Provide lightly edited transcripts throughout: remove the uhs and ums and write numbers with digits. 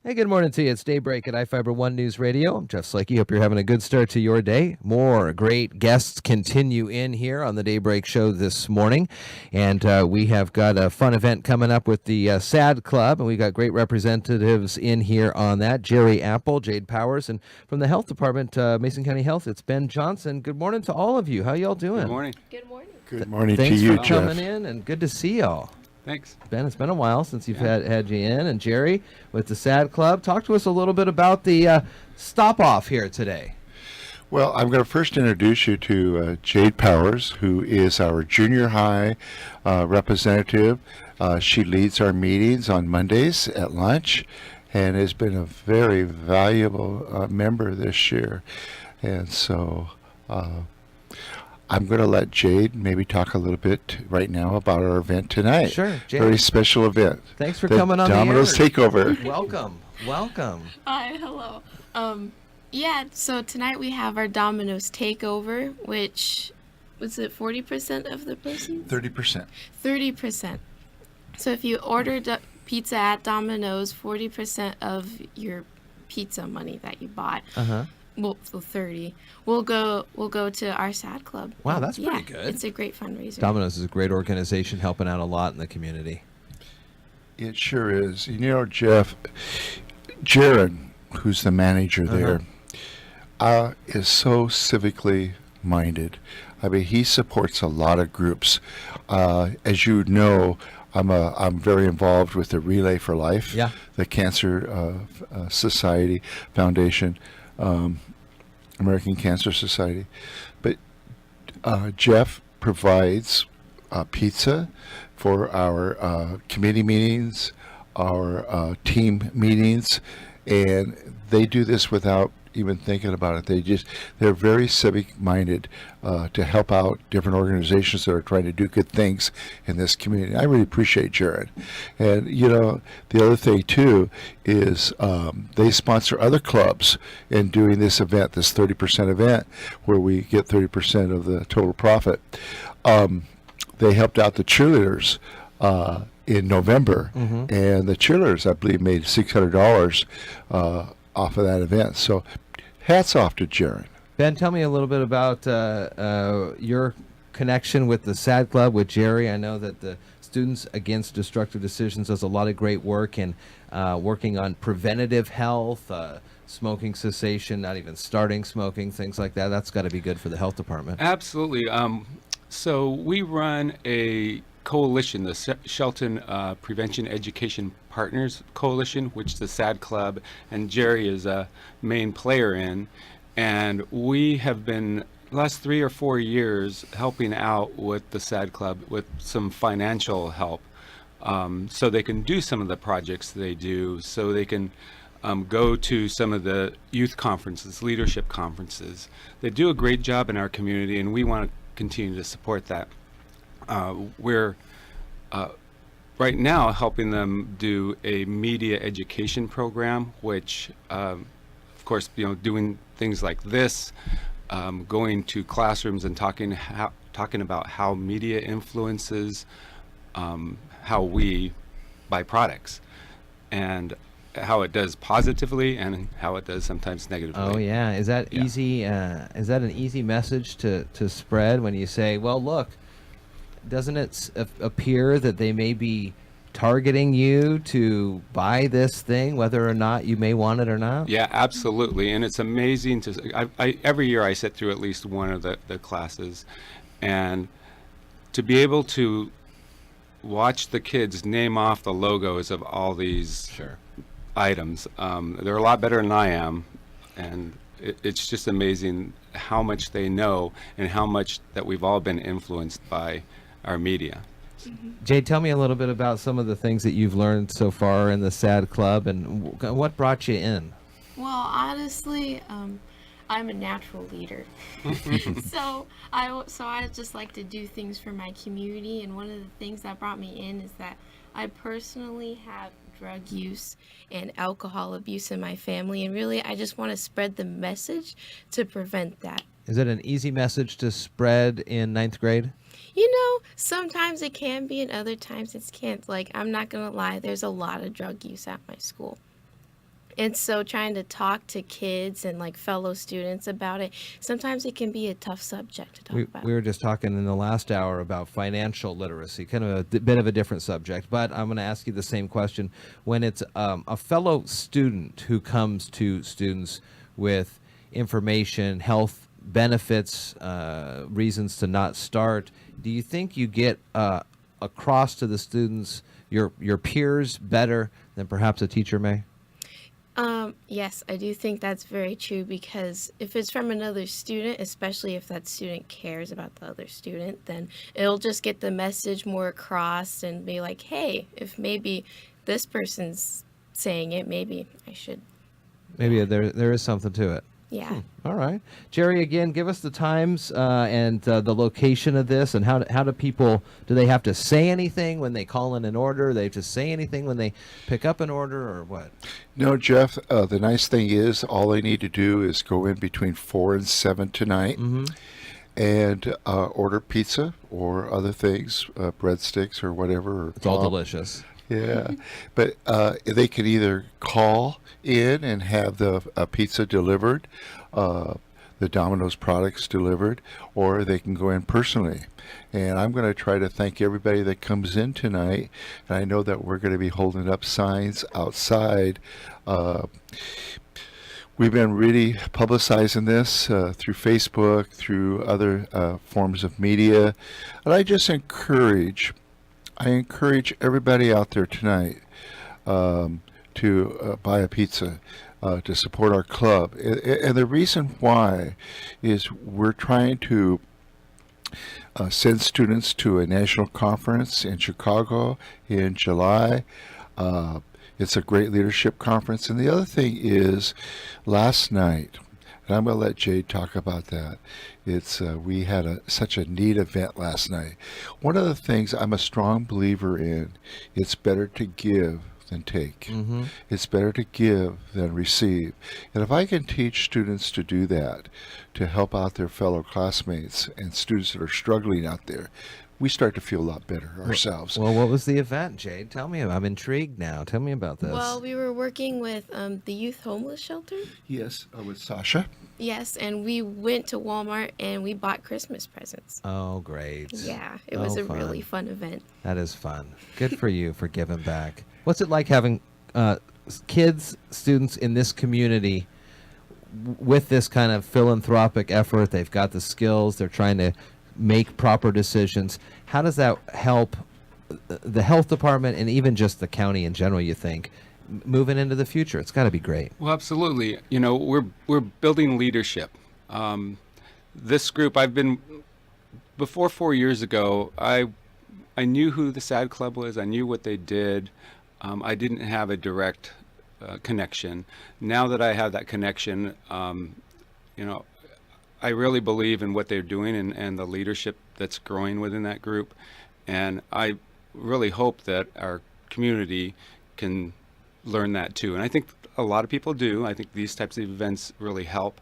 Hey, good morning to you. It's Daybreak at iFiber One News Radio. I'm Jeff Slakey. Hope you're having a good start to your day. More great guests continue in here on the Daybreak Show this morning. And we have got a fun event coming up with the SADD Club. And we got great representatives in here on that. Gerry Apple, Jade Powers, and from the Health Department, Mason County Health, it's Ben Johnson. Good morning to all of you. How y'all doing? Good morning. Good morning. Good morning to Thanks you, for Jeff. coming in, and good to see y'all. Thanks. Ben, it's been a while since you've had you in. And Gerry, with the SADD Club, talk to us a little bit about the stop-off here today. Well, I'm going to first introduce you to Jade Powers, who is our junior high representative. She leads our meetings on Mondays at lunch and has been a very valuable member this year. And so I'm going to let Jade maybe talk a little bit right now about our event tonight. Sure, Jade. Very special event. Thanks for the coming on Domino's the air. Takeover. Welcome. Hi, hello. So tonight we have our Domino's Takeover, which, was it 40% of the proceeds? 30%. 30%. So if you ordered pizza at Domino's, 40% of your pizza money that you bought, well, so 30, will go to our SADD Club. Wow, that's pretty good. It's a great fundraiser. Domino's is a great organization helping out a lot in the community. It sure is. You know, Jeff, Jaron, who's the manager there, is so civically minded. I mean, he supports a lot of groups. As you know, I'm very involved with the Relay for Life, the Cancer Society Foundation, American Cancer Society. But Jeff provides pizza for our committee meetings, our team meetings, and they do this without even thinking about it. They're very civic minded to help out different organizations that are trying to do good things in this community. I really appreciate Jared. And you know, the other thing too is they sponsor other clubs in doing this event, this 30% event, where we get 30% of the total profit. They helped out the cheerleaders in November, and the cheerleaders, I believe, made $600 off of that event. So hats off to Jaron. Ben, tell me a little bit about your connection with the SADD Club with Gerry. I know that the Students Against Destructive Decisions does a lot of great work in working on preventative health, smoking cessation, not even starting smoking, things like that. That's got to be good for the health department. Absolutely. So we run a coalition, the Shelton Prevention Education Partners Coalition, which the SADD Club and Gerry is a main player in. And we have been, last 3 or 4 years, helping out with the SADD Club with some financial help, so they can do some of the projects they do, so they can go to some of the youth conferences, leadership conferences. They do a great job in our community, and we want to continue to support that. We're right now helping them do a media education program, which of course, you know, doing things like this, going to classrooms and talking about how media influences how we buy products, and how it does positively and how it does sometimes negatively. Oh yeah, is that easy? Is that an easy message to spread when you say, well, look, doesn't it appear that they may be targeting you to buy this thing, whether or not you may want it or not? Yeah, absolutely. And it's amazing to, every year I sit through at least one of the classes, and to be able to watch the kids name off the logos of all these items. They're a lot better than I am, and it's just amazing how much they know and how much that we've all been influenced by our media. Jade, tell me a little bit about some of the things that you've learned so far in the SADD Club, and what brought you in? Well, honestly, I'm a natural leader. so I just like to do things for my community, and one of the things that brought me in is that I personally have drug use and alcohol abuse in my family, and really I just want to spread the message to prevent that. Is it an easy message to spread in 9th grade? You know, sometimes it can be and other times it can't. Like, I'm not gonna lie, there's a lot of drug use at my school. And so trying to talk to kids and like fellow students about it, sometimes it can be a tough subject to talk about. We were just talking in the last hour about financial literacy, kind of a bit of a different subject, but I'm going to ask you the same question. When it's a fellow student who comes to students with information, health benefits, reasons to not start, do you think you get across to the students, your peers, better than perhaps a teacher may? Yes, I do think that's very true, because if it's from another student, especially if that student cares about the other student, then it'll just get the message more across and be like, hey, if maybe this person's saying it, maybe I should. Maybe there is something to it. Yeah. All right. Jerry, again, give us the times and the location of this, and how do people, do they have to say anything when they call in an order? Do they have to say anything when they pick up an order, or what? No, Jeff, the nice thing is all they need to do is go in between 4 and 7 tonight and order pizza or other things, breadsticks or whatever. Or It's all delicious. Yeah, but they can either call in and have the pizza delivered, the Domino's products delivered, or they can go in personally. And I'm going to try to thank everybody that comes in tonight. And I know that we're going to be holding up signs outside. We've been really publicizing this through Facebook, through other forms of media. And I just encourage everybody out there tonight to buy a pizza, to support our club. And the reason why is we're trying to send students to a national conference in Chicago in July. It's a great leadership conference. And the other thing is, last night, and I'm going to let Jade talk about that. We had such a neat event last night. One of the things I'm a strong believer in, it's better to give than take. It's better to give than receive. And if I can teach students to do that, to help out their fellow classmates and students that are struggling out there, we start to feel a lot better ourselves. Well, what was the event, Jade? Tell me. I'm intrigued now. Tell me about this. Well, we were working with the youth homeless shelter. Yes, with Sasha. Yes, and we went to Walmart and we bought Christmas presents. Oh, great. Yeah, it was a really fun event. That is fun. Good for you for giving back. What's it like having kids, students in this community with this kind of philanthropic effort? They've got the skills. They're trying to make proper decisions. How does that help the health department and even just the county in general, you think, moving into the future? It's got to be great. Well, absolutely. You know, we're building leadership. This group, before 4 years ago, I knew who the SADD Club was. I knew what they did. I didn't have a direct connection. Now that I have that connection, you know, I really believe in what they're doing and the leadership that's growing within that group. And I really hope that our community can learn that too. And I think a lot of people do. I think these types of events really help.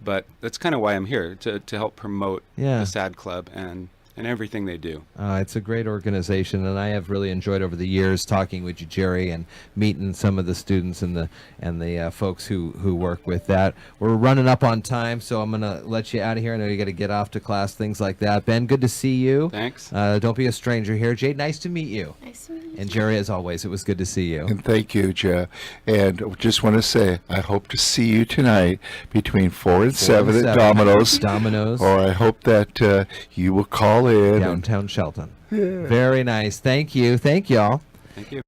But that's kind of why I'm here, to help promote the SADD Club and everything they do. It's a great organization, and I have really enjoyed over the years talking with you, Jerry, and meeting some of the students and the folks who work with that. We're running up on time, so I'm going to let you out of here. I know you got to get off to class, things like that. Ben, good to see you. Thanks. Don't be a stranger here. Jade, nice to meet you. Nice to meet you. And Jerry, as always, it was good to see you. And thank you, Jeff. And just want to say, I hope to see you tonight between 4 and 7 at Domino's. Or I hope that you will call in. Downtown Shelton. Yeah. Very nice. Thank you. Thank y'all. Thank you.